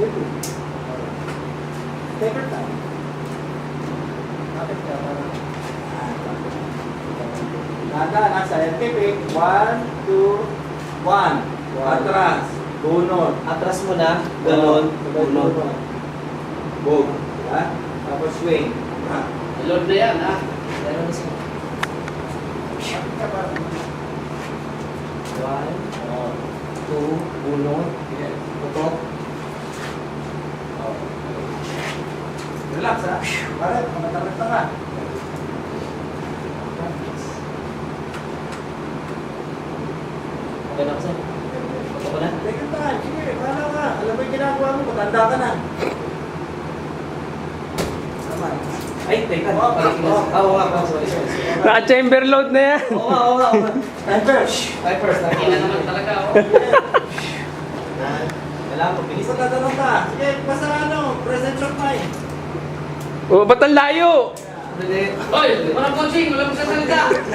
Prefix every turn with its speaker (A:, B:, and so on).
A: Take your time. Bakit ka parang... Nada, nasa scientific. 1, 2, 1. Atras. Bunot.
B: Atras mo na, ganon, bunot.
A: Bog. Diba? Tapos swing.
C: Load na yan, ha?
B: Ganon siya. One, two, bunot, putok.
A: Relax ha. Parang, matamat ka.
B: Okay na kasi. Putok ko na.
A: Take your time. Sige, paano ka? Alam mo yung ginagawa mo, matanda ka na. Tama.
B: Ay, teka. Oo nga, sorry.
D: Naka-chamber load na yan.
B: Oo nga.
A: Timer.
B: Ay, first.
C: Hindi na naman talaga, oh.
B: Kailangan ko bilis.
A: Isa tatanong ka. Sige, basta ano, present of mind.
D: O, ba't ang layo?
B: Hindi.
C: Hoy, walang coaching, walang magsasalita.